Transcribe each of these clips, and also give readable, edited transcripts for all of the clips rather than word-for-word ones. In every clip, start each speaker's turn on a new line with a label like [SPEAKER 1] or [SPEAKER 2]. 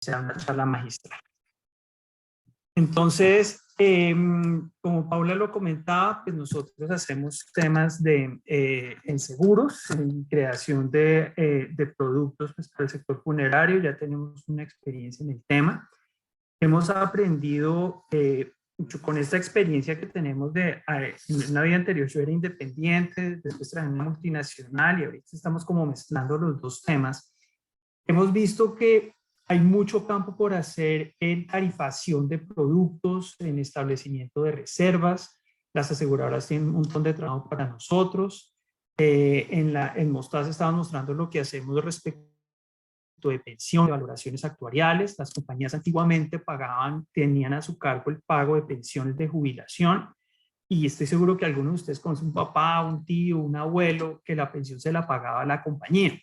[SPEAKER 1] sea una charla magistral. Entonces, como Paula lo comentaba, pues nosotros hacemos temas en seguros, en creación de productos pues, para el sector funerario. Ya tenemos una experiencia en el tema. Hemos aprendido mucho con esta experiencia que tenemos en una vida anterior yo era independiente, después trabajé en una multinacional y ahorita estamos como mezclando los dos temas. Hemos visto que hay mucho campo por hacer en tarifación de productos, en establecimiento de reservas. Las aseguradoras tienen un montón de trabajo para nosotros. En Mostaza estamos mostrando lo que hacemos respecto de pensión, de valoraciones actuariales. Las compañías antiguamente tenían a su cargo el pago de pensiones de jubilación. Y estoy seguro que algunos de ustedes conocen un papá, un tío, un abuelo, que la pensión se la pagaba la compañía.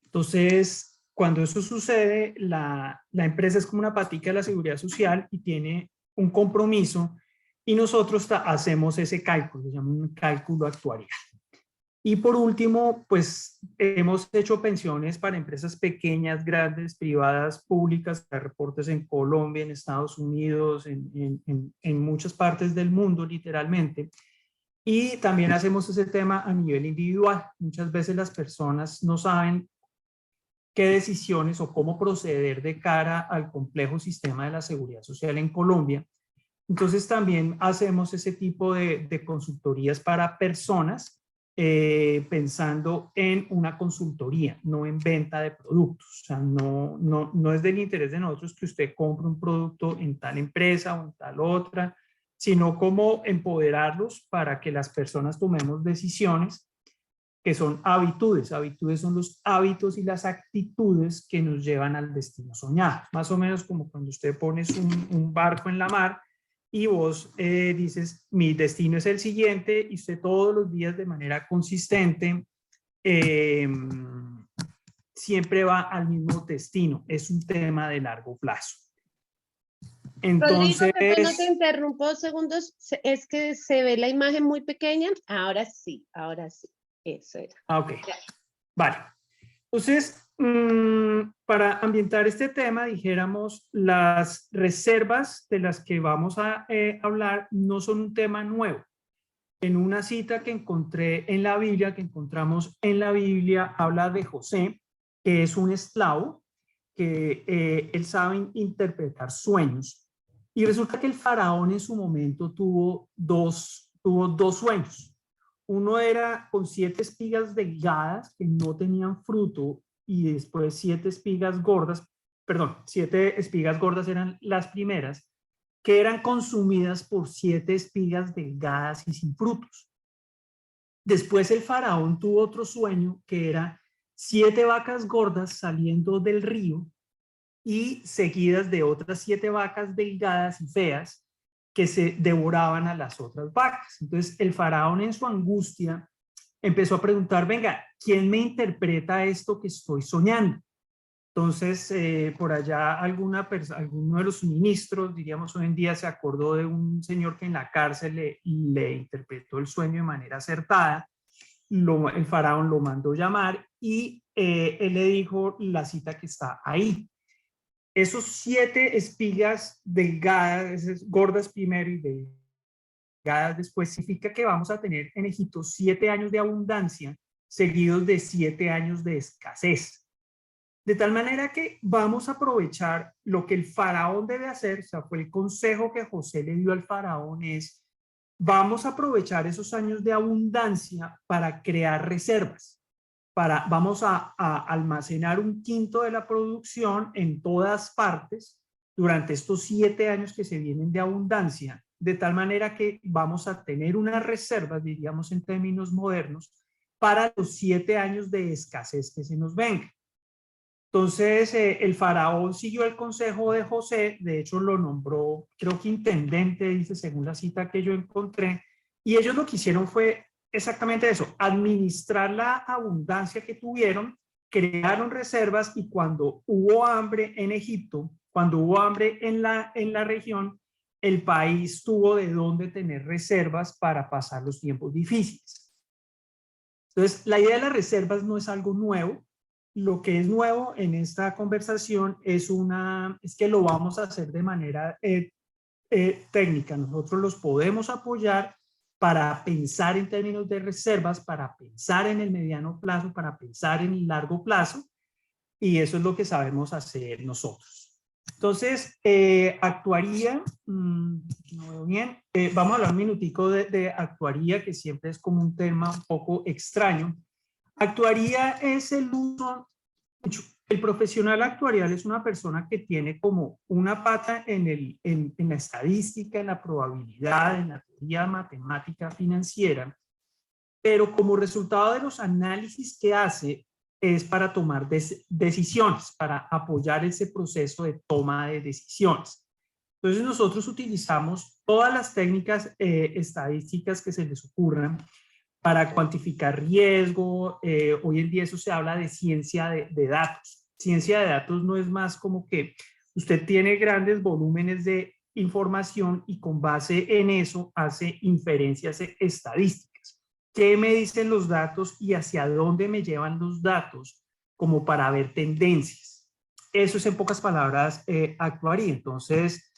[SPEAKER 1] Entonces, cuando eso sucede, la empresa es como una patica de la seguridad social y tiene un compromiso y nosotros hacemos ese cálculo, se llama un cálculo actuarial. Y por último, pues hemos hecho pensiones para empresas pequeñas, grandes, privadas, públicas, para reportes en Colombia, en Estados Unidos, en muchas partes del mundo, literalmente. Y también hacemos ese tema a nivel individual. Muchas veces las personas no saben qué decisiones o cómo proceder de cara al complejo sistema de la seguridad social en Colombia. Entonces también hacemos ese tipo de consultorías para personas pensando en una consultoría, no en venta de productos. O sea, no es del interés de nosotros que usted compre un producto en tal empresa o en tal otra, sino cómo empoderarlos para que las personas tomemos decisiones que son habitudes. Habitudes son los hábitos y las actitudes que nos llevan al destino soñado. Más o menos como cuando usted pones un barco en la mar y vos dices, mi destino es el siguiente, y usted todos los días de manera consistente siempre va al mismo destino. Es un tema de largo plazo. Entonces,
[SPEAKER 2] Rodrigo, perdón, no te interrumpo segundos, es que se ve la imagen muy pequeña. Ahora sí, eso era.
[SPEAKER 1] ok, vale. Entonces, para ambientar este tema, dijéramos, las reservas de las que vamos a hablar no son un tema nuevo. En una cita que encontré en la Biblia, que encontramos en la Biblia, habla de José, que es un esclavo, que él sabe interpretar sueños. Y resulta que el faraón en su momento tuvo dos sueños. Uno era con 7 espigas delgadas que no tenían fruto y después 7 espigas gordas, perdón, 7 espigas gordas eran las primeras, que eran consumidas por 7 espigas delgadas y sin frutos. Después el faraón tuvo otro sueño que era 7 vacas gordas saliendo del río y seguidas de otras 7 vacas delgadas y feas que se devoraban a las otras vacas. Entonces el faraón en su angustia empezó a preguntar, venga, ¿quién me interpreta esto que estoy soñando? Entonces, por allá alguno de los ministros, diríamos hoy en día, se acordó de un señor que en la cárcel le interpretó el sueño de manera acertada. El faraón lo mandó llamar y él le dijo la cita que está ahí. Esos 7 espigas delgadas, gordas primero y delgadas después, significa que vamos a tener en Egipto 7 años de abundancia seguidos de 7 años de escasez. De tal manera que vamos a aprovechar lo que el faraón debe hacer, o sea, fue el consejo que José le dio al faraón es, vamos a aprovechar esos años de abundancia para crear reservas. Vamos a almacenar 1/5 de la producción en todas partes durante estos 7 años que se vienen de abundancia, de tal manera que vamos a tener unas reservas, diríamos en términos modernos, para los 7 años de escasez que se nos vengan. Entonces, el faraón siguió el consejo de José, de hecho lo nombró, creo que intendente, dice, según la cita que yo encontré, y ellos lo que hicieron fue exactamente eso, administrar la abundancia que tuvieron, crearon reservas y cuando hubo hambre en Egipto, cuando hubo hambre en la región, el país tuvo de dónde tener reservas para pasar los tiempos difíciles. Entonces, la idea de las reservas no es algo nuevo. lo que es nuevo en esta conversación es que lo vamos a hacer de manera técnica. Nosotros los podemos apoyar para pensar en términos de reservas, para pensar en el mediano plazo, para pensar en el largo plazo, y eso es lo que sabemos hacer nosotros. Entonces, actuaría, no veo bien, vamos a hablar un minutico de actuaría, que siempre es como un tema un poco extraño. Actuaría es el uso, el profesional actuarial es una persona que tiene como una pata en la estadística, en la probabilidad, en la teoría matemática financiera, pero como resultado de los análisis que hace es para tomar decisiones, para apoyar ese proceso de toma de decisiones. Entonces nosotros utilizamos todas las técnicas estadísticas que se les ocurran para cuantificar riesgo. Hoy en día eso se habla de ciencia de datos. Ciencia de datos no es más como que usted tiene grandes volúmenes de información y con base en eso hace inferencias estadísticas. ¿Qué me dicen los datos y hacia dónde me llevan los datos como para ver tendencias? Eso es en pocas palabras actuaría. Entonces,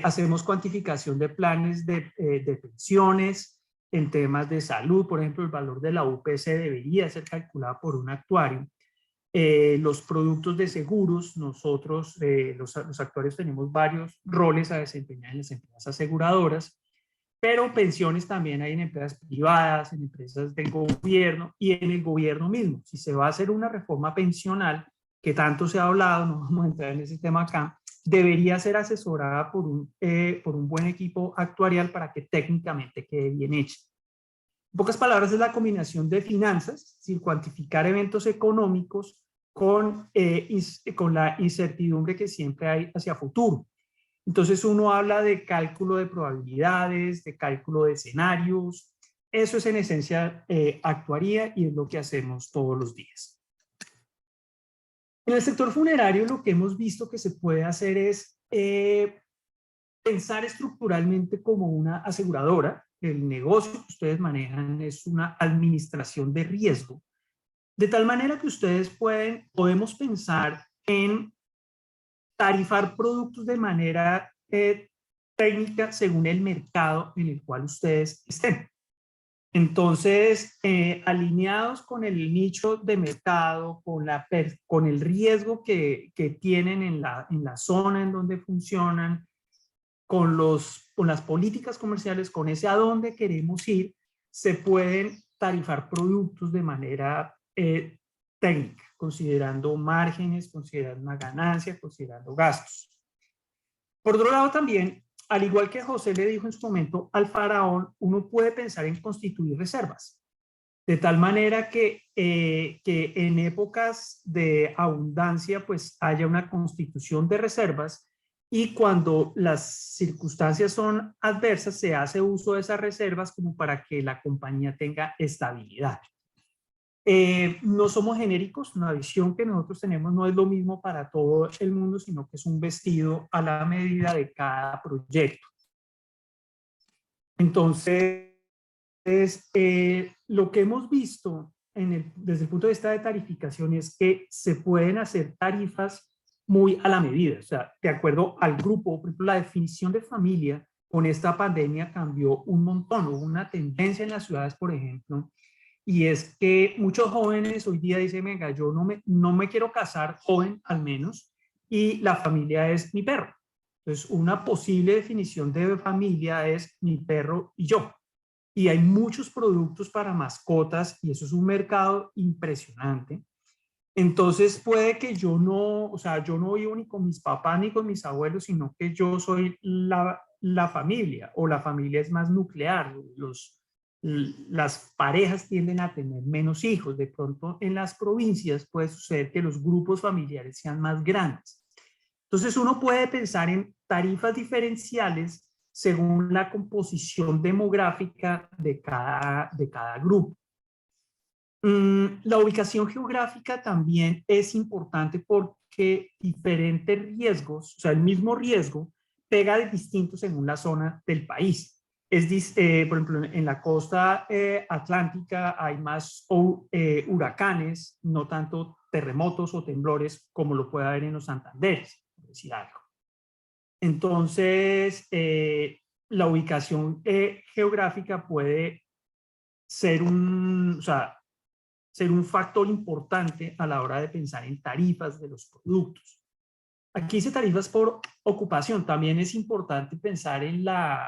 [SPEAKER 1] hacemos cuantificación de planes de pensiones, en temas de salud. Por ejemplo, el valor de la UPC debería ser calculado por un actuario. Los productos de seguros, nosotros, los actuarios, tenemos varios roles a desempeñar en las empresas aseguradoras, pero pensiones también hay en empresas privadas, en empresas del gobierno y en el gobierno mismo. Si se va a hacer una reforma pensional, que tanto se ha hablado, no vamos a entrar en ese tema acá, debería ser asesorada por un buen equipo actuarial para que técnicamente quede bien hecha. En pocas palabras, es la combinación de finanzas, sin cuantificar eventos económicos con la incertidumbre que siempre hay hacia futuro. Entonces uno habla de cálculo de probabilidades, de cálculo de escenarios. Eso es en esencia actuaría y es lo que hacemos todos los días. En el sector funerario lo que hemos visto que se puede hacer es pensar estructuralmente como una aseguradora. El negocio que ustedes manejan es una administración de riesgo, de tal manera que ustedes podemos pensar en tarifar productos de manera técnica según el mercado en el cual ustedes estén. Entonces, alineados con el nicho de mercado, con el riesgo que tienen en la zona en donde funcionan, con las políticas comerciales, con ese a dónde queremos ir, se pueden tarifar productos de manera técnica, considerando márgenes, considerando una ganancia, considerando gastos. Por otro lado también, al igual que José le dijo en su momento al faraón, uno puede pensar en constituir reservas, de tal manera que en épocas de abundancia pues haya una constitución de reservas, y cuando las circunstancias son adversas se hace uso de esas reservas como para que la compañía tenga estabilidad. No somos genéricos, la visión que nosotros tenemos no es lo mismo para todo el mundo, sino que es un vestido a la medida de cada proyecto. Entonces, lo que hemos visto desde el punto de vista de tarificación es que se pueden hacer tarifas muy a la medida, o sea, de acuerdo al grupo. Por ejemplo, la definición de familia con esta pandemia cambió un montón. Hubo una tendencia en las ciudades, por ejemplo, y es que muchos jóvenes hoy día dicen, venga, yo no me quiero casar, joven al menos, y la familia es mi perro. Entonces, una posible definición de familia es mi perro y yo. Y hay muchos productos para mascotas y eso es un mercado impresionante. Entonces puede que yo no vivo ni con mis papás ni con mis abuelos, sino que yo soy la familia, o la familia es más nuclear. Las parejas tienden a tener menos hijos. De pronto en las provincias puede suceder que los grupos familiares sean más grandes. Entonces uno puede pensar en tarifas diferenciales según la composición demográfica de cada grupo. La ubicación geográfica también es importante porque diferentes riesgos, o sea, el mismo riesgo pega de distinto según la zona del país. Por ejemplo, en la costa atlántica hay más huracanes, no tanto terremotos o temblores como lo puede haber en los Santanderes, por decir algo. Entonces, la ubicación geográfica puede ser o sea, ser un factor importante a la hora de pensar en tarifas de los productos. Aquí dice tarifas por ocupación. También es importante pensar en la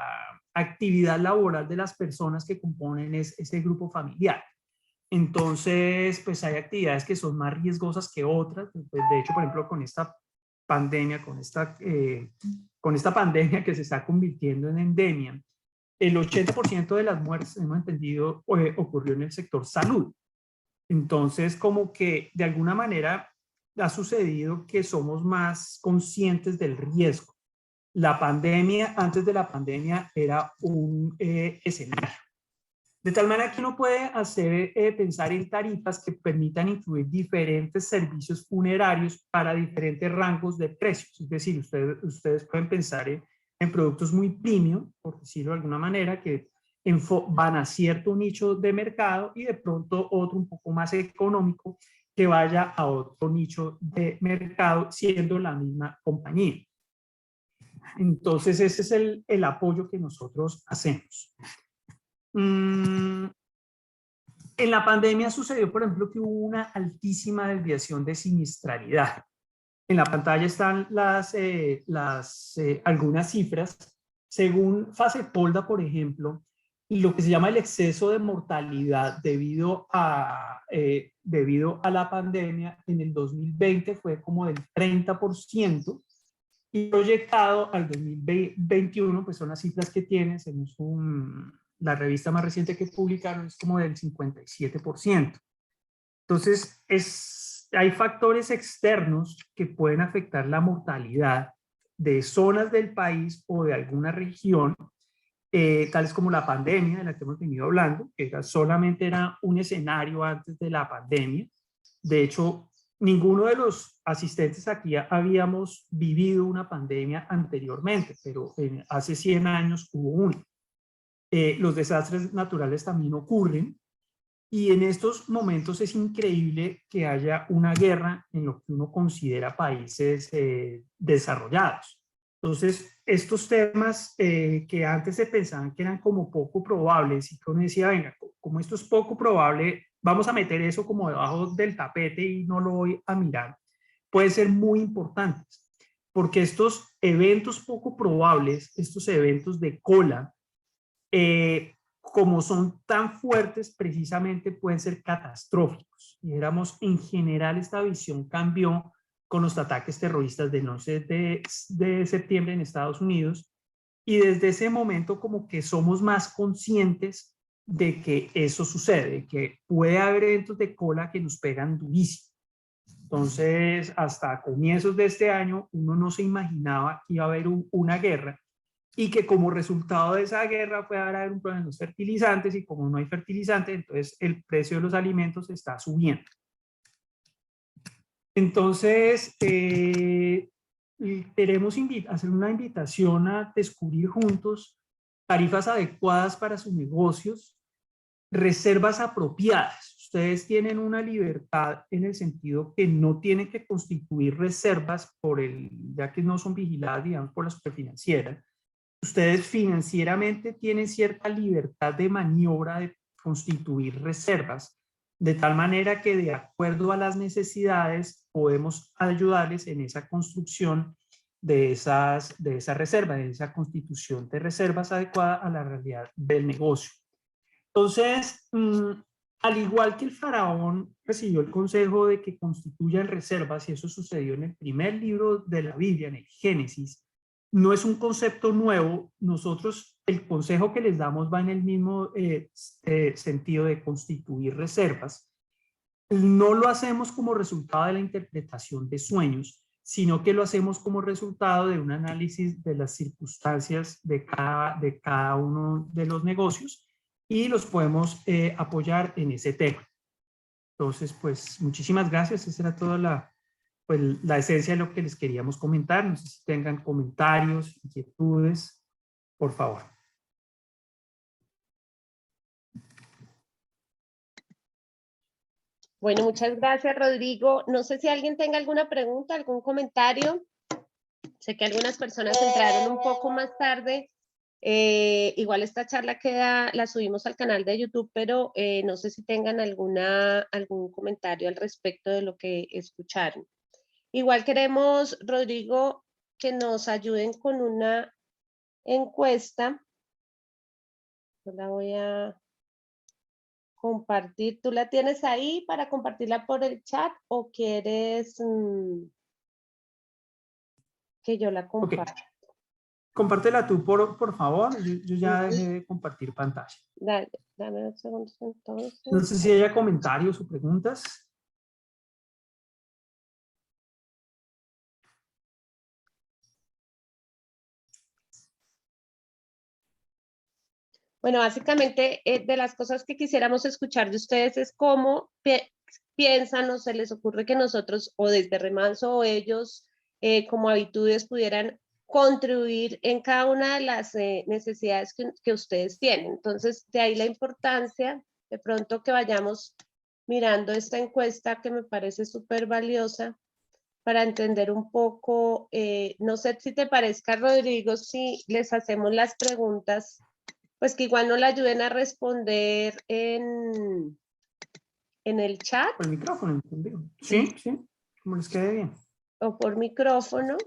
[SPEAKER 1] actividad laboral de las personas que componen ese grupo familiar. Entonces, pues hay actividades que son más riesgosas que otras. Pues, de hecho, por ejemplo, con esta pandemia, con esta pandemia que se está convirtiendo en endemia, el 80% de las muertes, hemos entendido, ocurrió en el sector salud. Entonces, como que de alguna manera ha sucedido que somos más conscientes del riesgo. La pandemia, antes de la pandemia, era un escenario. De tal manera que uno puede hacer pensar en tarifas que permitan incluir diferentes servicios funerarios para diferentes rangos de precios. Es decir, ustedes pueden pensar en productos muy premium, por decirlo de alguna manera, que van a cierto nicho de mercado y de pronto otro un poco más económico que vaya a otro nicho de mercado siendo la misma compañía. Entonces ese es el apoyo que nosotros hacemos. En la pandemia sucedió, por ejemplo, que hubo una altísima desviación de siniestralidad. En la pantalla están algunas cifras. Según FASEPOLDA, por ejemplo, lo que se llama el exceso de mortalidad debido a la pandemia en el 2020 fue como del 30%, y proyectado al 2021, pues son las cifras que tienen, según la revista más reciente que publicaron, es como del 57%. Entonces, hay factores externos que pueden afectar la mortalidad de zonas del país o de alguna región, tales como la pandemia de la que hemos venido hablando, que solamente era un escenario antes de la pandemia. De hecho, ninguno de los asistentes aquí habíamos vivido una pandemia anteriormente, pero hace 100 años hubo una. Los desastres naturales también ocurren, y en estos momentos es increíble que haya una guerra en lo que uno considera países desarrollados. Entonces, estos temas que antes se pensaban que eran como poco probables y que uno decía, venga, como esto es poco probable, vamos a meter eso como debajo del tapete y no lo voy a mirar, pueden ser muy importantes, porque estos eventos poco probables, estos eventos de cola, como son tan fuertes, precisamente pueden ser catastróficos. Y éramos, en general, esta visión cambió con los ataques terroristas del 11 de septiembre en Estados Unidos, y desde ese momento como que somos más conscientes de que eso sucede, que puede haber eventos de cola que nos pegan durísimo. Entonces, hasta comienzos de este año, uno no se imaginaba que iba a haber una guerra, y que como resultado de esa guerra fue a haber un problema en los fertilizantes, y como no hay fertilizantes, entonces el precio de los alimentos está subiendo. Entonces, queremos hacer una invitación a descubrir juntos tarifas adecuadas para sus negocios, reservas apropiadas. Ustedes tienen una libertad en el sentido que no tienen que constituir reservas ya que no son vigiladas, digamos, por la superfinanciera. Ustedes financieramente tienen cierta libertad de maniobra de constituir reservas, de tal manera que de acuerdo a las necesidades podemos ayudarles en esa construcción de esa reserva, de esa constitución de reservas adecuada a la realidad del negocio. Entonces, al igual que el faraón recibió el consejo de que constituyan reservas, y eso sucedió en el primer libro de la Biblia, en el Génesis, no es un concepto nuevo. Nosotros, el consejo que les damos va en el mismo sentido de constituir reservas. No lo hacemos como resultado de la interpretación de sueños, sino que lo hacemos como resultado de un análisis de las circunstancias de cada uno de los negocios, y los podemos apoyar en ese tema. Entonces, pues, muchísimas gracias. Esa era toda la esencia de lo que les queríamos comentar. No sé si tengan comentarios, inquietudes, por favor.
[SPEAKER 2] Bueno, muchas gracias, Rodrigo. No sé si alguien tenga alguna pregunta, algún comentario. Sé que algunas personas entraron un poco más tarde. Igual esta charla la subimos al canal de YouTube, pero no sé si tengan algún comentario al respecto de lo que escucharon. Igual queremos, Rodrigo, que nos ayuden con una encuesta. Yo la voy a compartir. ¿Tú la tienes ahí para compartirla por el chat o quieres que yo la comparta?
[SPEAKER 1] Ok. Compártela tú, por favor. Yo ya dejé de compartir pantalla.
[SPEAKER 2] Dame unos segundos entonces.
[SPEAKER 1] No sé si haya comentarios o preguntas.
[SPEAKER 2] Bueno, básicamente de las cosas que quisiéramos escuchar de ustedes es cómo piensan o se les ocurre que nosotros o desde Remanso o ellos como Habitudes pudieran contribuir en cada una de las necesidades que ustedes tienen. Entonces, de ahí la importancia de pronto que vayamos mirando esta encuesta que me parece súper valiosa para entender un poco, no sé si te parezca, Rodrigo, si les hacemos las preguntas pues que igual no la ayuden a responder en el chat.
[SPEAKER 1] Por el micrófono, ¿entendido? Sí, sí, como les quede bien.
[SPEAKER 2] O por micrófono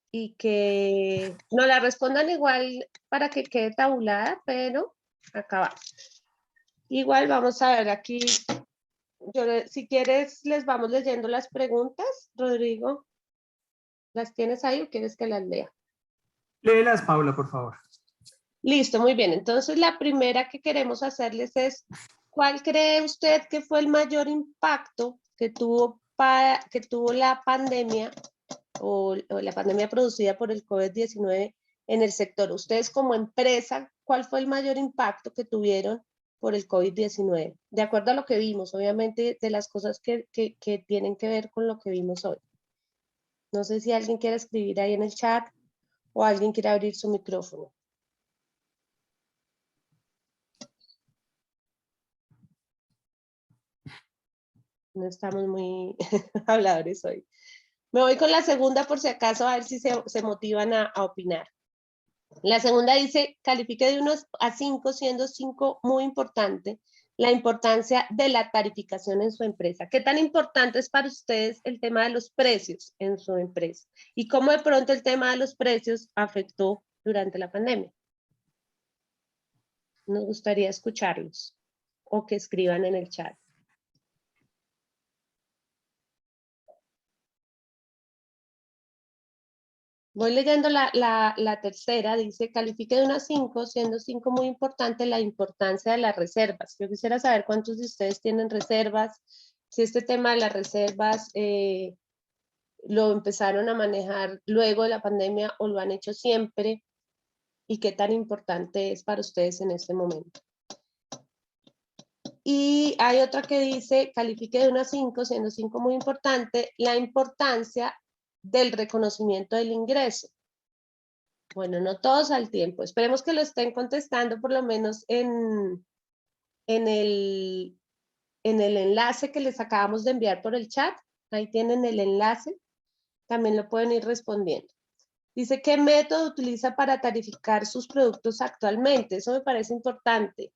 [SPEAKER 2] y que no la respondan igual para que quede tabulada, pero acá va. Igual vamos a ver aquí, si quieres les vamos leyendo las preguntas, Rodrigo. ¿Las tienes ahí o quieres que las lea?
[SPEAKER 1] Léelas, Paula, por favor.
[SPEAKER 2] Listo, muy bien. Entonces, la primera que queremos hacerles es, ¿cuál cree usted que fue el mayor impacto que tuvo la pandemia o la pandemia producida por el COVID-19 en el sector? Ustedes como empresa, ¿cuál fue el mayor impacto que tuvieron por el COVID-19? De acuerdo a lo que vimos, obviamente, de las cosas que tienen que ver con lo que vimos hoy. No sé si alguien quiere escribir ahí en el chat o alguien quiere abrir su micrófono. No estamos muy habladores hoy. Me voy con la segunda por si acaso, a ver si se motivan a opinar. La segunda dice, califique de 1 a 5, siendo 5 muy importante, la importancia de la tarificación en su empresa. ¿Qué tan importante es para ustedes el tema de los precios en su empresa? ¿Y cómo de pronto el tema de los precios afectó durante la pandemia? Nos gustaría escucharlos o que escriban en el chat. Voy leyendo la tercera, dice, califique de 1 a 5, siendo 5 muy importante la importancia de las reservas. Yo quisiera saber cuántos de ustedes tienen reservas, si este tema de las reservas lo empezaron a manejar luego de la pandemia o lo han hecho siempre y qué tan importante es para ustedes en este momento. Y hay otra que dice, califique de 1 a 5, siendo 5 muy importante, la importancia del reconocimiento del ingreso. Bueno, no todos al tiempo. Esperemos que lo estén contestando por lo menos en el enlace que les acabamos de enviar por el chat. Ahí tienen el enlace. También lo pueden ir respondiendo. Dice, ¿qué método utiliza para tarificar sus productos actualmente? Eso me parece importante.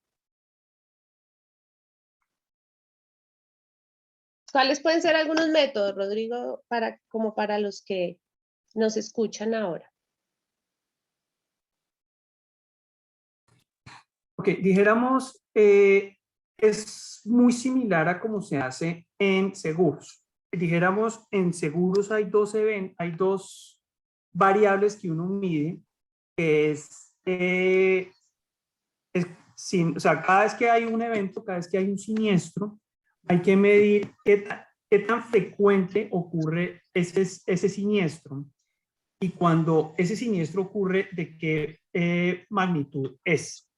[SPEAKER 2] ¿Cuáles pueden ser algunos métodos, Rodrigo, como para los que nos escuchan ahora?
[SPEAKER 1] Ok, dijéramos, es muy similar a cómo se hace en seguros. Dijéramos, en seguros hay dos variables que uno mide, que o sea, cada vez que hay un evento, cada vez que hay un siniestro, hay que medir qué tan frecuente ocurre ese siniestro y cuando ese siniestro ocurre, de qué magnitud es.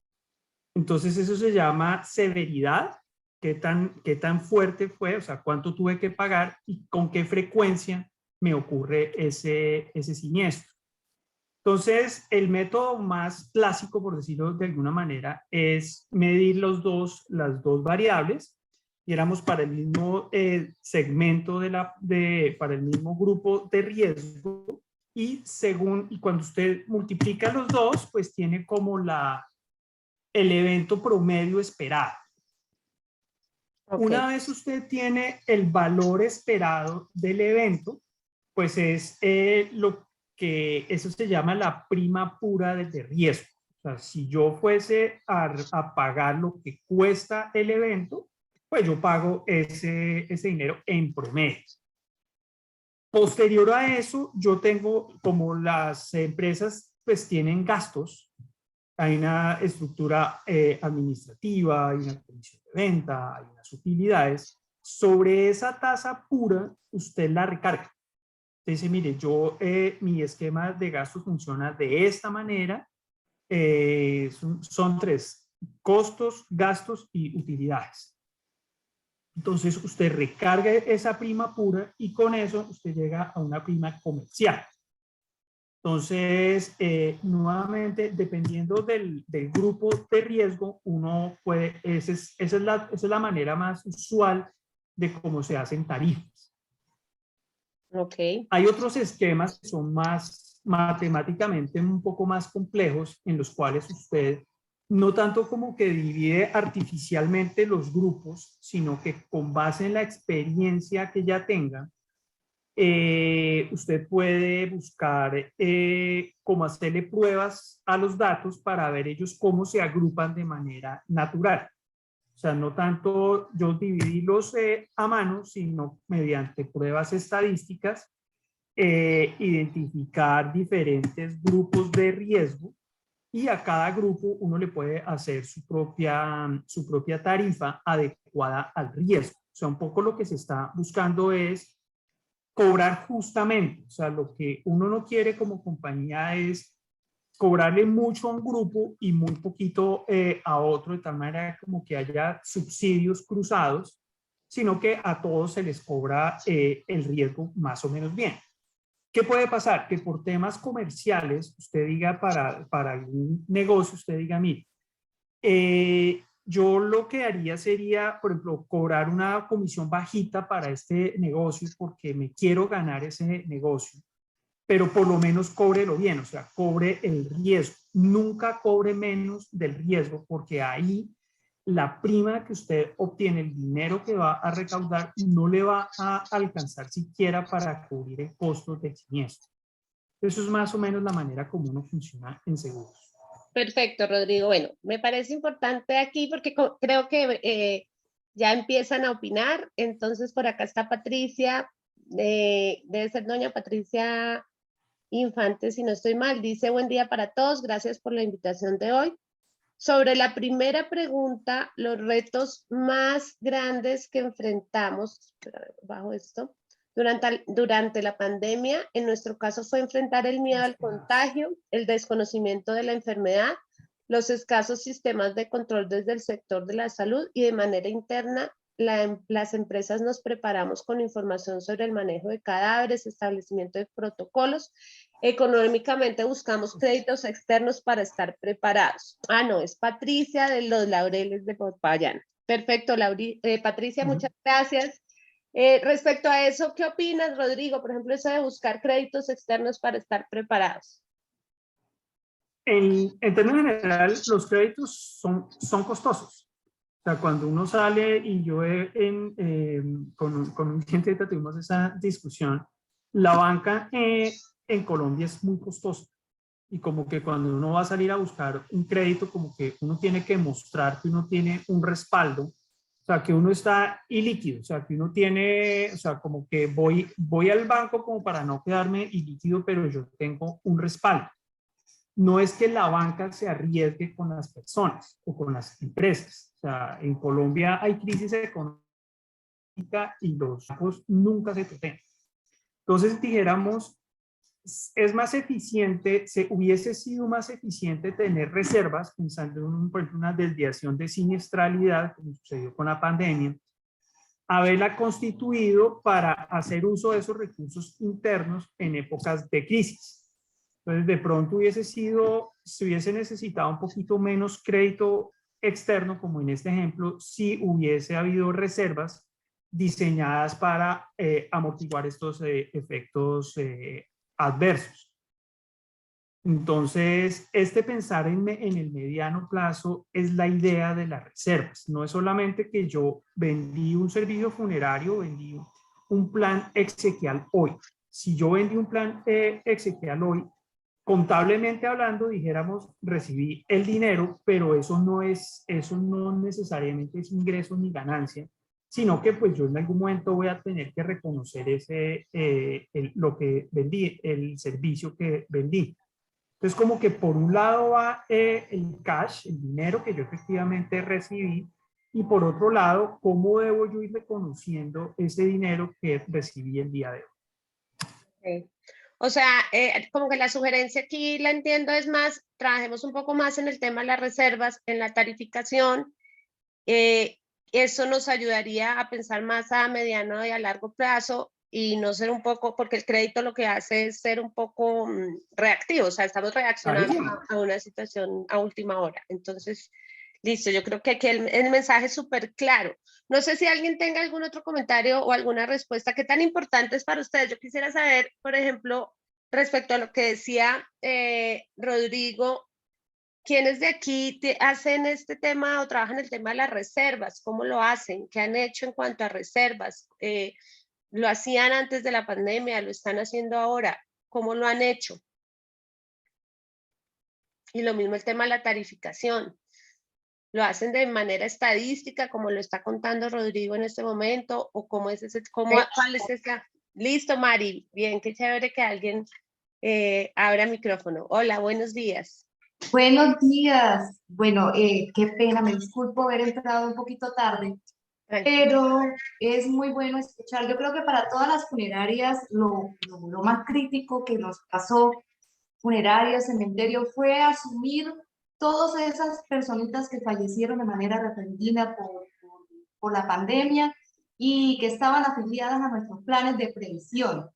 [SPEAKER 1] Entonces eso se llama severidad, qué tan fuerte fue, o sea, cuánto tuve que pagar y con qué frecuencia me ocurre ese siniestro. Entonces, el método más clásico, por decirlo de alguna manera, es medir las dos variables diéramos para el mismo segmento para el mismo grupo de riesgo, y cuando usted multiplica los dos, pues tiene como el evento promedio esperado.
[SPEAKER 2] Ok.
[SPEAKER 1] Una vez usted tiene el valor esperado del evento, pues es lo que eso se llama la prima pura de riesgo. O sea, si yo fuese a pagar lo que cuesta el evento, pues yo pago ese dinero en promedio. Posterior a eso, yo tengo, como las empresas pues tienen gastos, hay una estructura administrativa, hay una comisión de venta, hay unas utilidades. Sobre esa tasa pura, usted la recarga. Usted dice, mire, mi esquema de gastos funciona de esta manera. Son tres: costos, gastos y utilidades. Entonces, usted recarga esa prima pura y con eso usted llega a una prima comercial. Entonces, nuevamente, dependiendo del grupo de riesgo, uno puede, esa es la manera más usual de cómo se hacen tarifas.
[SPEAKER 2] Ok.
[SPEAKER 1] Hay otros esquemas que son más matemáticamente un poco más complejos, en los cuales usted no tanto como que divide artificialmente los grupos, sino que con base en la experiencia que ya tenga, usted puede buscar cómo hacerle pruebas a los datos para ver ellos cómo se agrupan de manera natural. O sea, no tanto yo dividirlos a mano, sino mediante pruebas estadísticas, identificar diferentes grupos de riesgo, y a cada grupo uno le puede hacer su propia tarifa adecuada al riesgo. O sea, un poco lo que se está buscando es cobrar justamente. O sea, lo que uno no quiere como compañía es cobrarle mucho a un grupo y muy poquito a otro, de tal manera como que haya subsidios cruzados, sino que a todos se les cobra el riesgo más o menos bien. ¿Qué puede pasar? Que por temas comerciales, usted diga para algún negocio, usted diga, mire, yo lo que haría sería, por ejemplo, cobrar una comisión bajita para este negocio porque me quiero ganar ese negocio, pero por lo menos cóbrelo bien, o sea, cobre el riesgo. Nunca cobre menos del riesgo, porque ahí la prima que usted obtiene, el dinero que va a recaudar, no le va a alcanzar siquiera para cubrir el costo del siniestro. Eso es más o menos la manera como uno funciona en seguros.
[SPEAKER 2] Perfecto, Rodrigo. Bueno, me parece importante aquí porque creo que ya empiezan a opinar. Entonces, por acá está Patricia, debe ser doña Patricia Infante, si no estoy mal. Dice, buen día para todos, gracias por la invitación de hoy. Sobre la primera pregunta, los retos más grandes que enfrentamos, bajo esto, durante la pandemia, en nuestro caso fue enfrentar el miedo al contagio, el desconocimiento de la enfermedad, los escasos sistemas de control desde el sector de la salud, y de manera interna, las empresas nos preparamos con información sobre el manejo de cadáveres, establecimiento de protocolos. Económicamente buscamos créditos externos para estar preparados. Ah, no, es Patricia de los Laureles de Popayán. Perfecto, Patricia, muchas gracias. Respecto a eso, ¿qué opinas, Rodrigo? Por ejemplo, eso de buscar créditos externos para estar preparados.
[SPEAKER 1] En términos generales, los créditos son costosos. O sea, cuando uno sale, y yo con un cliente tuvimos esa discusión, la banca en Colombia es muy costosa. Y como que cuando uno va a salir a buscar un crédito, como que uno tiene que mostrar que uno tiene un respaldo. O sea, que uno está ilíquido, o sea, que uno tiene, o sea, como que voy al banco como para no quedarme ilíquido, pero yo tengo un respaldo. No es que la banca se arriesgue con las personas o con las empresas. O sea, en Colombia hay crisis económica y los bancos nunca se protegen. Entonces, dijéramos, es más eficiente, hubiese sido más eficiente tener reservas, pensando en por ejemplo, una desviación de siniestralidad, como sucedió con la pandemia, haberla constituido para hacer uso de esos recursos internos en épocas de crisis. Entonces, de pronto se hubiese necesitado un poquito menos crédito externo, como en este ejemplo, si hubiese habido reservas diseñadas para amortiguar estos efectos adversos. Entonces, este pensar en el mediano plazo es la idea de las reservas. No es solamente que yo vendí un servicio funerario, vendí un plan exequial hoy. Si yo vendí un plan exequial hoy, contablemente hablando, dijéramos, recibí el dinero, pero eso no necesariamente es ingreso ni ganancia, sino que pues yo en algún momento voy a tener que reconocer lo que vendí, el servicio que vendí. Entonces, como que por un lado va el cash, el dinero que yo efectivamente recibí, y por otro lado, cómo debo yo ir reconociendo ese dinero que recibí el día de hoy.
[SPEAKER 2] Ok. O sea, como que la sugerencia aquí la entiendo es más, trabajemos un poco más en el tema de las reservas, en la tarificación. Eso nos ayudaría a pensar más a mediano y a largo plazo y no ser un poco, porque el crédito lo que hace es ser un poco reactivo, o sea, estamos reaccionando a una situación a última hora. Entonces, listo, yo creo que aquí el mensaje es súper claro. No sé si alguien tenga algún otro comentario o alguna respuesta. ¿Qué tan importante es para ustedes? Yo quisiera saber, por ejemplo, respecto a lo que decía Rodrigo, ¿quiénes de aquí hacen este tema o trabajan el tema de las reservas? ¿Cómo lo hacen? ¿Qué han hecho en cuanto a reservas? ¿Lo hacían antes de la pandemia? ¿Lo están haciendo ahora? ¿Cómo lo han hecho? Y lo mismo el tema de la tarificación. ¿Lo hacen de manera estadística, como lo está contando Rodrigo en este momento? ¿O cómo es ese, cuál es esa? Listo, Mari. Bien, qué chévere que alguien abra micrófono. Hola, buenos días.
[SPEAKER 3] Buenos días. Bueno, qué pena, me disculpo haber entrado un poquito tarde, pero es muy bueno escuchar. Yo creo que para todas las funerarias lo más crítico que nos pasó, funerarias, cementerio, fue asumir todas esas personitas que fallecieron de manera repentina por la pandemia y que estaban afiliadas a nuestros planes de previsión.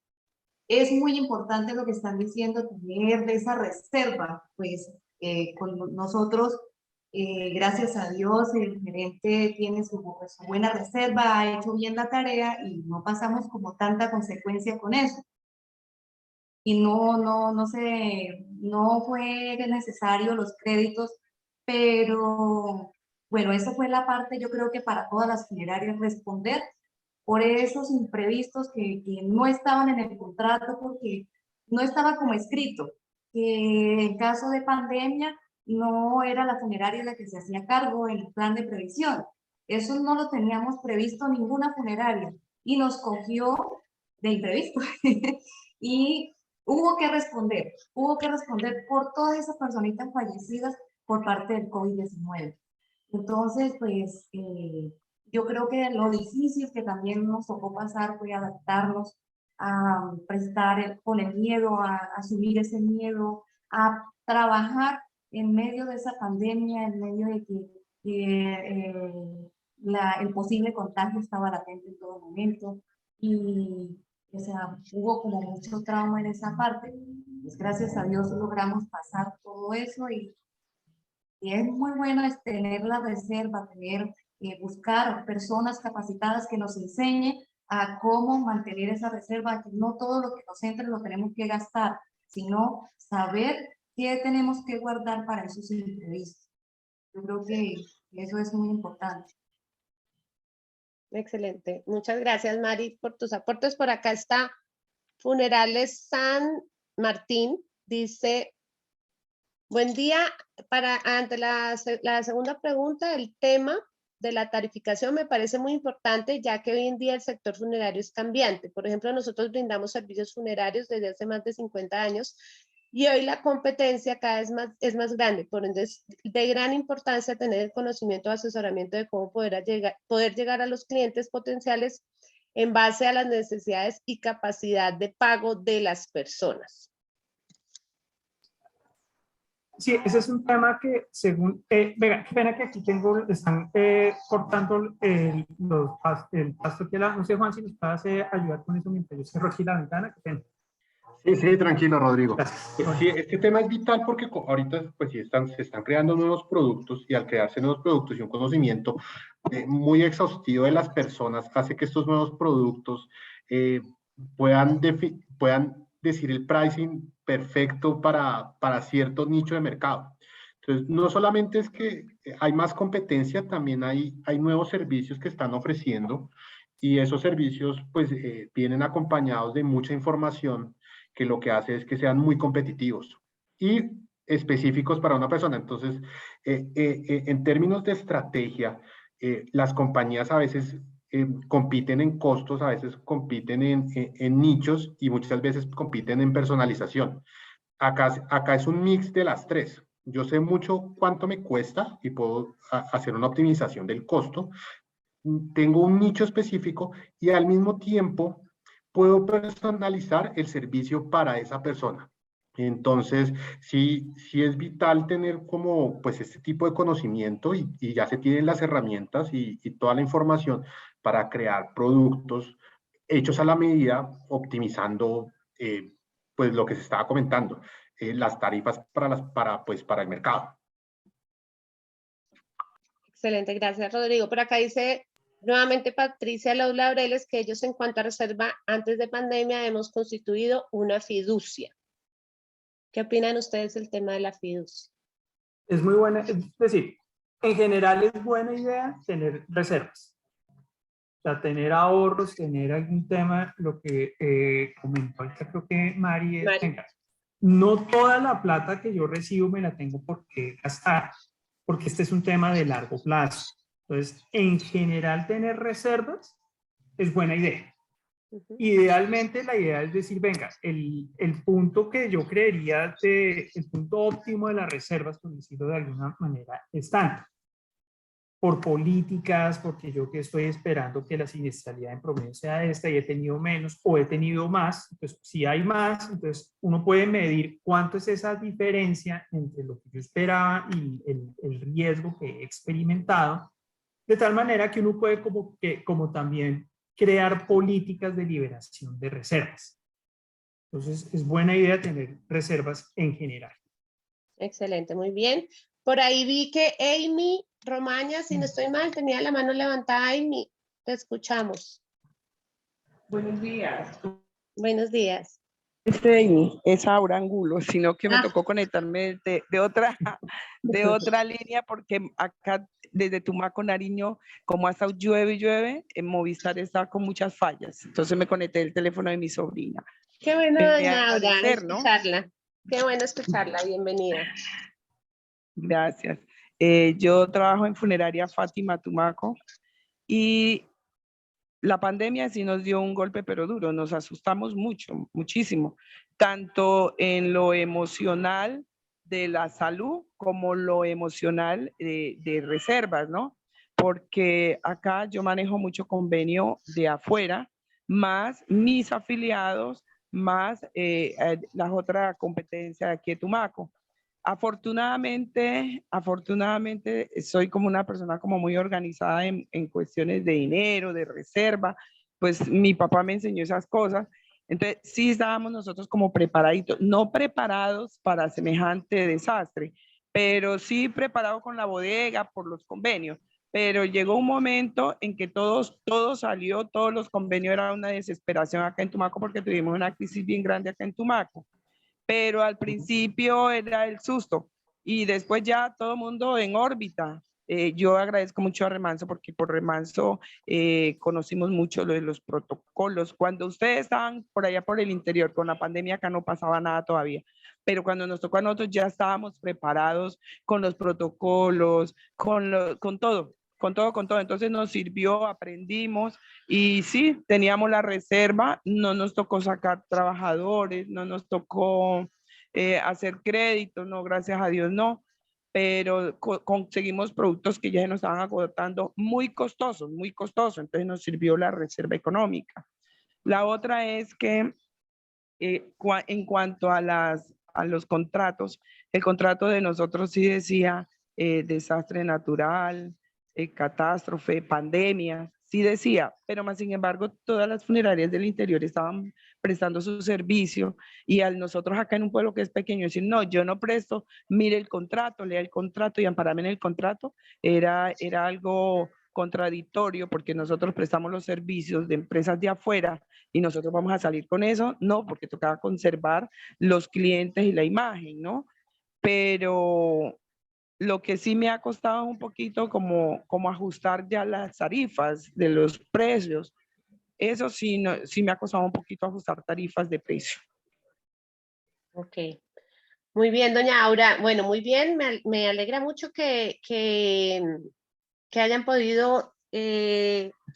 [SPEAKER 3] Es muy importante lo que están diciendo, tener esa reserva, pues con nosotros, gracias a Dios, el gerente tiene su buena reserva, ha hecho bien la tarea y no pasamos como tanta consecuencia con eso. Y no fue necesario los créditos, pero bueno, esa fue la parte, yo creo que para todas las funerarias responder por esos imprevistos que no estaban en el contrato porque no estaba como escrito, que en caso de pandemia no era la funeraria la que se hacía cargo en el plan de previsión. Eso no lo teníamos previsto ninguna funeraria y nos cogió de imprevisto. Y hubo que responder por todas esas personitas fallecidas por parte del COVID-19. Entonces, pues, yo creo que lo difícil que también nos tocó pasar fue adaptarnos a prestar con el miedo, a asumir ese miedo, a trabajar en medio de esa pandemia, en medio de que el posible contagio estaba latente en todo momento y, o sea, hubo como mucho trauma en esa parte. Pues gracias a Dios logramos pasar todo eso y es muy bueno tener la reserva, buscar personas capacitadas que nos enseñen a cómo mantener esa reserva, que no todo lo que nos entre lo tenemos que gastar, sino saber qué tenemos que guardar para esos imprevistos. Yo creo que eso es muy importante.
[SPEAKER 2] Excelente. Muchas gracias, Mari, por tus aportes. Por acá está Funerales San Martín. Dice, buen día. Ante la segunda pregunta, el tema de la tarificación me parece muy importante, ya que hoy en día el sector funerario es cambiante. Por ejemplo, nosotros brindamos servicios funerarios desde hace más de 50 años y hoy la competencia cada vez es más grande. Por ende, es de gran importancia tener el conocimiento o asesoramiento de cómo poder llegar a los clientes potenciales en base a las necesidades y capacidad de pago de las personas.
[SPEAKER 1] Sí, ese es un tema que según, venga, qué pena que aquí están cortando el pasto que no sé Juan si nos puedes ayudar con eso mientras yo cierro aquí la ventana, qué pena.
[SPEAKER 4] Sí, sí, tranquilo, Rodrigo.
[SPEAKER 1] Gracias.
[SPEAKER 4] Sí, este tema es vital porque ahorita pues, sí se están creando nuevos productos y al crearse nuevos productos y un conocimiento muy exhaustivo de las personas hace que estos nuevos productos eh, puedan decir el pricing perfecto para cierto nicho de mercado. Entonces, no solamente es que hay más competencia, también hay nuevos servicios que están ofreciendo y esos servicios pues vienen acompañados de mucha información que lo que hace es que sean muy competitivos y específicos para una persona. Entonces, en términos de estrategia, las compañías a veces compiten en costos, a veces compiten en nichos y muchas veces compiten en personalización. Acá es un mix de las tres. Yo sé mucho cuánto me cuesta y puedo hacer una optimización del costo. Tengo un nicho específico y al mismo tiempo puedo personalizar el servicio para esa persona. Entonces, sí es vital tener como pues este tipo de conocimiento y ya se tienen las herramientas y toda la información para crear productos hechos a la medida, optimizando pues lo que se estaba comentando, las tarifas para el mercado.
[SPEAKER 2] Excelente, gracias Rodrigo. Por acá dice nuevamente Patricia Laureles que ellos en cuanto a reserva antes de pandemia hemos constituido una fiducia. ¿Qué opinan ustedes del tema de la fiducia?
[SPEAKER 1] Es muy buena, es decir, en general es buena idea tener reservas. O sea, tener ahorros, tener algún tema, lo que comentó ahorita creo que Mari es, venga, no toda la plata que yo recibo me la tengo por qué gastar, porque este es un tema de largo plazo. Entonces, en general tener reservas es buena idea. Idealmente la idea es decir, venga, el punto que yo creería el punto óptimo de las reservas, por decirlo de alguna manera, es tanto por políticas, porque yo que estoy esperando que la siniestralidad en promedio sea esta y he tenido menos o he tenido más, entonces si hay más, entonces uno puede medir cuánto es esa diferencia entre lo que yo esperaba y el riesgo que he experimentado, de tal manera que uno puede como también crear políticas de liberación de reservas. Entonces es buena idea tener reservas en general.
[SPEAKER 2] Excelente, muy bien. Por ahí vi que Amy Romaña, si no estoy mal, tenía la mano levantada. Amy, te escuchamos.
[SPEAKER 5] Buenos días.
[SPEAKER 2] Buenos días.
[SPEAKER 5] Amy, es Aura Angulo, sino que me tocó conectarme de otra línea porque acá desde Tumaco, Nariño, como hasta llueve y llueve, en Movistar está con muchas fallas. Entonces me conecté el teléfono de mi sobrina.
[SPEAKER 2] Qué bueno, doña Aura,
[SPEAKER 5] ¿no?
[SPEAKER 2] escucharla. Qué bueno escucharla, bienvenida.
[SPEAKER 5] Gracias. Yo trabajo en Funeraria Fátima Tumaco y la pandemia sí nos dio un golpe, pero duro, nos asustamos mucho, muchísimo, tanto en lo emocional de la salud como lo emocional de reservas, ¿no? Porque acá yo manejo mucho convenio de afuera, más mis afiliados, más las otras competencias de aquí de Tumaco. Afortunadamente soy como una persona como muy organizada en cuestiones de dinero, de reserva, pues mi papá me enseñó esas cosas. Entonces sí estábamos nosotros como preparaditos, no preparados para semejante desastre, pero sí preparados con la bodega por los convenios. Pero llegó un momento en que todo salió, todos los convenios, era una desesperación acá en Tumaco porque tuvimos una crisis bien grande acá en Tumaco, pero al principio era el susto y después ya todo el mundo en órbita. Yo agradezco mucho a Remanso porque por Remanso conocimos mucho lo de los protocolos. Cuando ustedes estaban por allá por el interior con la pandemia, acá no pasaba nada todavía, pero cuando nos tocó a nosotros ya estábamos preparados con los protocolos, con todo. Entonces nos sirvió, aprendimos y sí, teníamos la reserva, no nos tocó sacar trabajadores, no nos tocó hacer créditos, no, gracias a Dios no, pero conseguimos productos que ya se nos estaban agotando muy costosos, entonces nos sirvió la reserva económica. La otra es que en cuanto a los contratos, el contrato de nosotros sí decía desastre natural, catástrofe, pandemia, sí decía, pero más sin embargo todas las funerarias del interior estaban prestando su servicio, y al nosotros acá en un pueblo que es pequeño decir, no, yo no presto, mire el contrato, lea el contrato y amparame en el contrato, era algo contradictorio, porque nosotros prestamos los servicios de empresas de afuera y nosotros vamos a salir con eso, no, porque tocaba conservar los clientes y la imagen, ¿no? Pero lo que sí me ha costado un poquito como ajustar ya las tarifas de los precios, eso sí, no, sí me ha costado un poquito ajustar tarifas de precio.
[SPEAKER 2] Ok. Muy bien, doña Aura. Bueno, muy bien. Me alegra mucho que hayan podido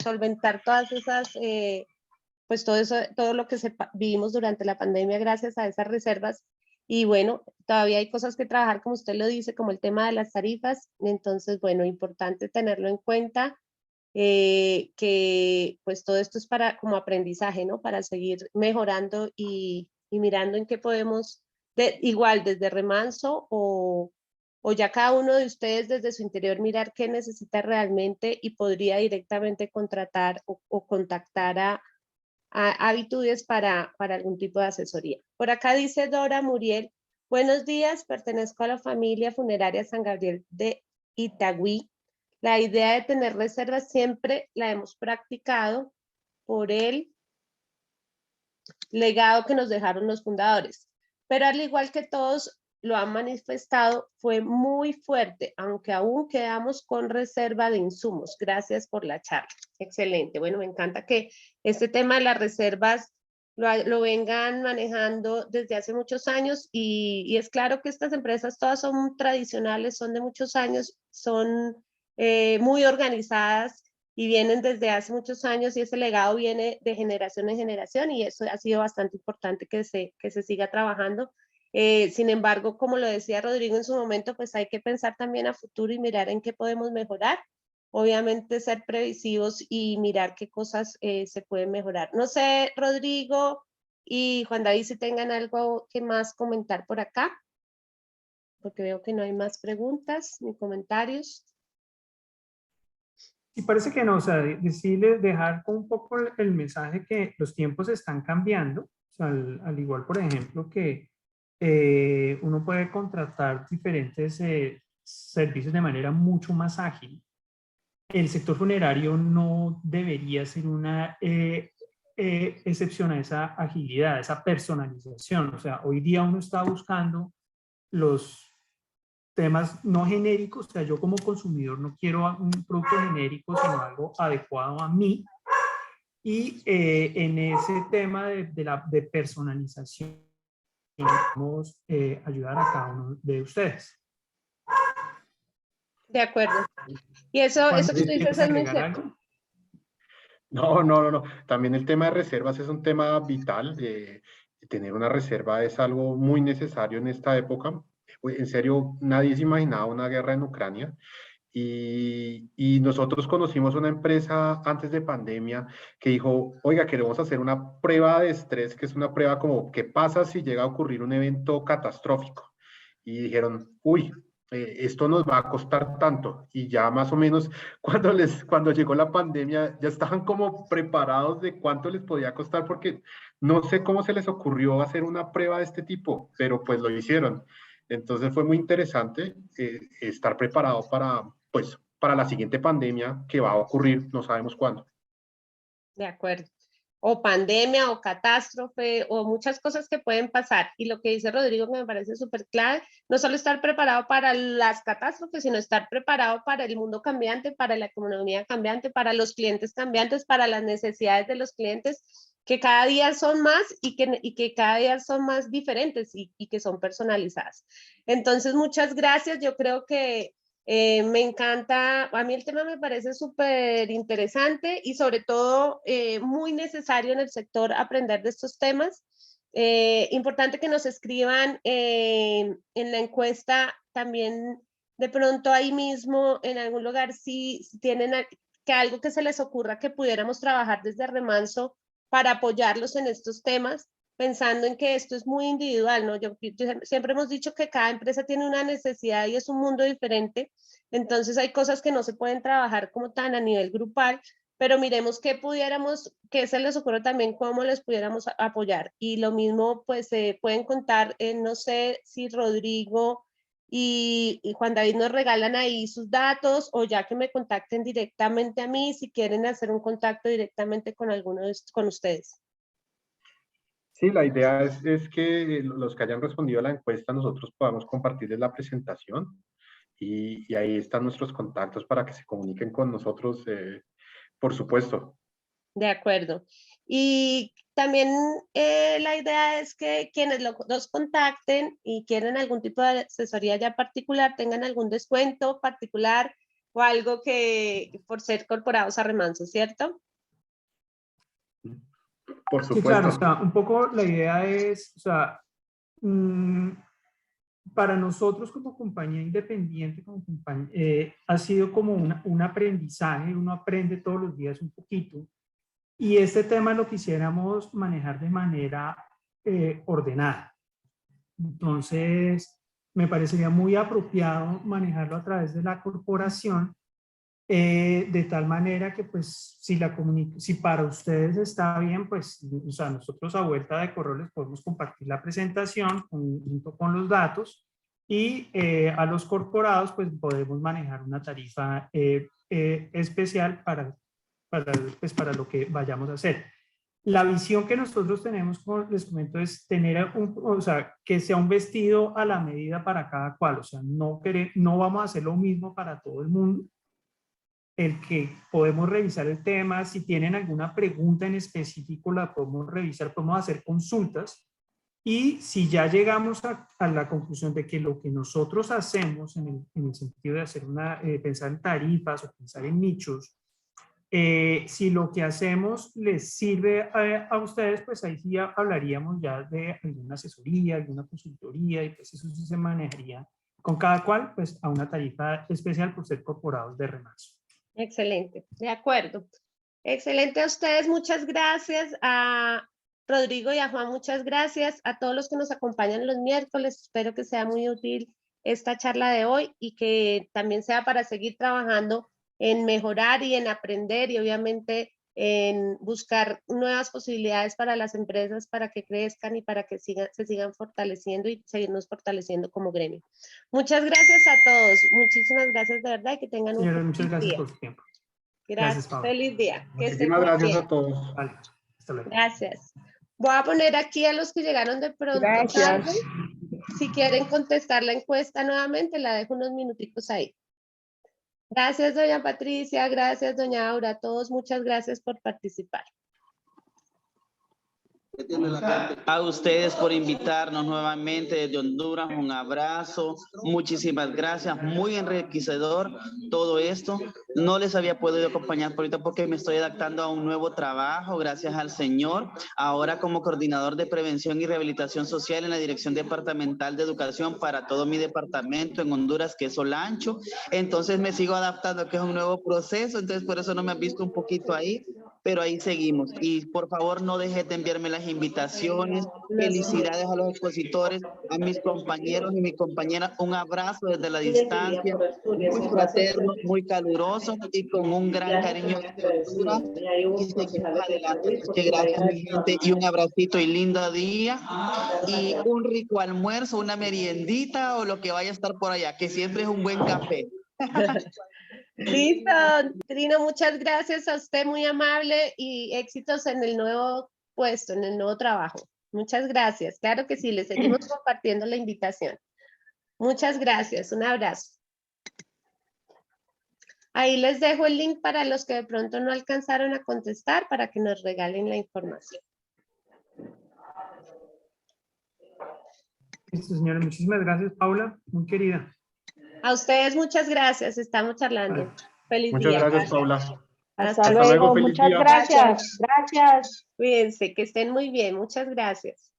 [SPEAKER 2] solventar todas esas, pues todo eso, todo lo que vivimos durante la pandemia gracias a esas reservas. Y bueno, todavía hay cosas que trabajar, como usted lo dice, como el tema de las tarifas. Entonces, bueno, importante tenerlo en cuenta, que pues todo esto es para como aprendizaje, ¿no? Para seguir mejorando y mirando en qué podemos, igual desde Remanso o ya cada uno de ustedes desde su interior mirar qué necesita realmente y podría directamente contratar o contactar a Habitudes para algún tipo de asesoría. Por acá dice Dora Muriel, buenos días, pertenezco a la familia funeraria San Gabriel de Itagüí. La idea de tener reservas siempre la hemos practicado por el legado que nos dejaron los fundadores, pero al igual que todos lo han manifestado, fue muy fuerte, aunque aún quedamos con reserva de insumos. Gracias por la charla. Excelente. Bueno, me encanta que este tema de las reservas lo vengan manejando desde hace muchos años y es claro que estas empresas todas son tradicionales, son de muchos años, son muy organizadas y vienen desde hace muchos años y ese legado viene de generación en generación y eso ha sido bastante importante que se siga trabajando. Sin embargo, como lo decía Rodrigo en su momento, pues hay que pensar también a futuro y mirar en qué podemos mejorar. Obviamente ser previsivos y mirar qué cosas se pueden mejorar. No sé, Rodrigo y Juan David, si tengan algo que más comentar por acá, porque veo que no hay más preguntas ni comentarios.
[SPEAKER 1] Y parece que no, o sea, decirles, dejar un poco el mensaje que los tiempos están cambiando, o sea, al igual, por ejemplo, que uno puede contratar diferentes servicios de manera mucho más ágil. El sector funerario no debería ser una excepción a esa agilidad, a esa personalización. O sea, hoy día uno está buscando los temas no genéricos, o sea, yo como consumidor no quiero un producto genérico, sino algo adecuado a mí. Y en ese tema de personalización, vamos a ayudar a cada uno de ustedes.
[SPEAKER 2] De acuerdo. Y eso que tú dices es muy cierto.
[SPEAKER 1] ¿Algo?
[SPEAKER 4] No. También el tema de reservas es un tema vital. Tener una reserva es algo muy necesario en esta época. En serio, nadie se imaginaba una guerra en Ucrania. Y nosotros conocimos una empresa antes de pandemia que dijo, oiga, queremos hacer una prueba de estrés, que es una prueba como, ¿qué pasa si llega a ocurrir un evento catastrófico? Y dijeron, uy, esto nos va a costar tanto. Y ya más o menos cuando llegó la pandemia ya estaban como preparados de cuánto les podía costar, porque no sé cómo se les ocurrió hacer una prueba de este tipo, pero pues lo hicieron. Entonces fue muy interesante estar preparado para la siguiente pandemia que va a ocurrir, no sabemos cuándo.
[SPEAKER 2] De acuerdo. O pandemia o catástrofe o muchas cosas que pueden pasar. Y lo que dice Rodrigo que me parece súper clave, no solo estar preparado para las catástrofes, sino estar preparado para el mundo cambiante, para la economía cambiante, para los clientes cambiantes, para las necesidades de los clientes que cada día son más y que cada día son más diferentes y que son personalizadas. Entonces, muchas gracias. Yo creo que me encanta, a mí el tema me parece súper interesante y sobre todo muy necesario en el sector aprender de estos temas. Importante que nos escriban en la encuesta también de pronto ahí mismo en algún lugar si tienen que algo que se les ocurra que pudiéramos trabajar desde Remanso para apoyarlos en estos temas, pensando en que esto es muy individual, ¿no? Yo siempre hemos dicho que cada empresa tiene una necesidad y es un mundo diferente, entonces hay cosas que no se pueden trabajar como tan a nivel grupal, pero miremos qué se les ocurre también, cómo les pudiéramos apoyar. Y lo mismo, pues, pueden contar, no sé si Rodrigo y Juan David nos regalan ahí sus datos, o ya que me contacten directamente a mí, si quieren hacer un contacto directamente con con ustedes.
[SPEAKER 4] Sí, la idea es que los que hayan respondido a la encuesta nosotros podamos compartirles la presentación y ahí están nuestros contactos para que se comuniquen con nosotros, por supuesto.
[SPEAKER 2] De acuerdo. Y también la idea es que quienes los contacten y quieren algún tipo de asesoría ya particular, tengan algún descuento particular o algo que por ser corporados a Remanso, ¿cierto?
[SPEAKER 4] Por
[SPEAKER 1] Sí, claro, o
[SPEAKER 4] supuesto.
[SPEAKER 1] sea, un poco la idea es, o sea, para nosotros como compañía independiente, ha sido como un aprendizaje, uno aprende todos los días un poquito, y este tema lo quisiéramos manejar de manera ordenada. Entonces, me parecería muy apropiado manejarlo a través de la corporación, de tal manera que pues si para ustedes está bien, pues o sea, nosotros a vuelta de correo les podemos compartir la presentación junto con los datos, y a los corporados pues podemos manejar una tarifa especial para lo que vayamos a hacer. La visión que nosotros tenemos, como les comento, es tener o sea, que sea un vestido a la medida para cada cual. O sea, no vamos a hacer lo mismo para todo el mundo. El que podemos revisar el tema, si tienen alguna pregunta en específico la podemos revisar, podemos hacer consultas, y si ya llegamos a la conclusión de que lo que nosotros hacemos en el sentido de hacer pensar en tarifas o pensar en nichos, si lo que hacemos les sirve a ustedes, pues ahí sí hablaríamos ya de alguna asesoría, alguna consultoría, y pues eso sí se manejaría con cada cual, pues a una tarifa especial por ser corporados de Remanso.
[SPEAKER 2] Excelente, de acuerdo. Excelente a ustedes, muchas gracias. A Rodrigo y a Juan, muchas gracias. A todos los que nos acompañan los miércoles, espero que sea muy útil esta charla de hoy y que también sea para seguir trabajando en mejorar y en aprender, y obviamente en buscar nuevas posibilidades para las empresas, para que crezcan y para que se sigan fortaleciendo y seguirnos fortaleciendo como gremio. Muchas gracias a todos. Muchísimas gracias de verdad y que tengan un
[SPEAKER 1] Señores, muchas
[SPEAKER 2] feliz
[SPEAKER 1] gracias
[SPEAKER 2] día.
[SPEAKER 1] por su tiempo.
[SPEAKER 2] Gracias,
[SPEAKER 1] Pablo.
[SPEAKER 2] feliz día. Que estén
[SPEAKER 4] Muchísimas
[SPEAKER 2] muy
[SPEAKER 4] gracias
[SPEAKER 2] bien.
[SPEAKER 4] a todos.
[SPEAKER 1] Vale, hasta luego.
[SPEAKER 2] Gracias. Voy a poner aquí a los que llegaron de pronto
[SPEAKER 5] Gracias.
[SPEAKER 2] tarde. Si quieren contestar la encuesta nuevamente, la dejo unos minuticos ahí. Gracias, doña Patricia. Gracias, doña Aura. A todos, muchas gracias por participar.
[SPEAKER 6] A ustedes por invitarnos nuevamente desde Honduras, un abrazo, muchísimas gracias, muy enriquecedor todo esto. No les había podido acompañar por ahorita porque me estoy adaptando a un nuevo trabajo, gracias al Señor, ahora como coordinador de prevención y rehabilitación social en la Dirección Departamental de Educación para todo mi departamento en Honduras, que es Olancho. Entonces me sigo adaptando, que es un nuevo proceso, entonces por eso no me han visto un poquito ahí, pero ahí seguimos. Y por favor no dejes de enviarme las invitaciones. Felicidades a los expositores, a mis compañeros y mi compañera. Un abrazo desde la distancia, muy fraterno, muy caluroso y con un gran cariño de Honduras. Y seguimos adelante. Muchas gracias, mi gente, y un abracito y lindo día. Y un rico almuerzo, una meriendita o lo que vaya a estar por allá, que siempre es un buen café.
[SPEAKER 2] Listo, Trino, muchas gracias a usted, muy amable, y éxitos en el nuevo puesto, en el nuevo trabajo. Muchas gracias. Claro que sí, le seguimos compartiendo la invitación. Muchas gracias, un abrazo. Ahí les dejo el link para los que de pronto no alcanzaron a contestar para que nos regalen la información.
[SPEAKER 1] Listo, señores, muchísimas gracias, Paula, muy querida.
[SPEAKER 2] A ustedes muchas gracias, estamos charlando.
[SPEAKER 1] Vale.
[SPEAKER 2] Feliz
[SPEAKER 4] Muchas
[SPEAKER 2] día.
[SPEAKER 4] gracias, Paula.
[SPEAKER 2] Hasta
[SPEAKER 4] luego, feliz
[SPEAKER 7] muchas
[SPEAKER 4] día.
[SPEAKER 7] gracias. Gracias.
[SPEAKER 2] Cuídense, que estén muy bien, muchas gracias.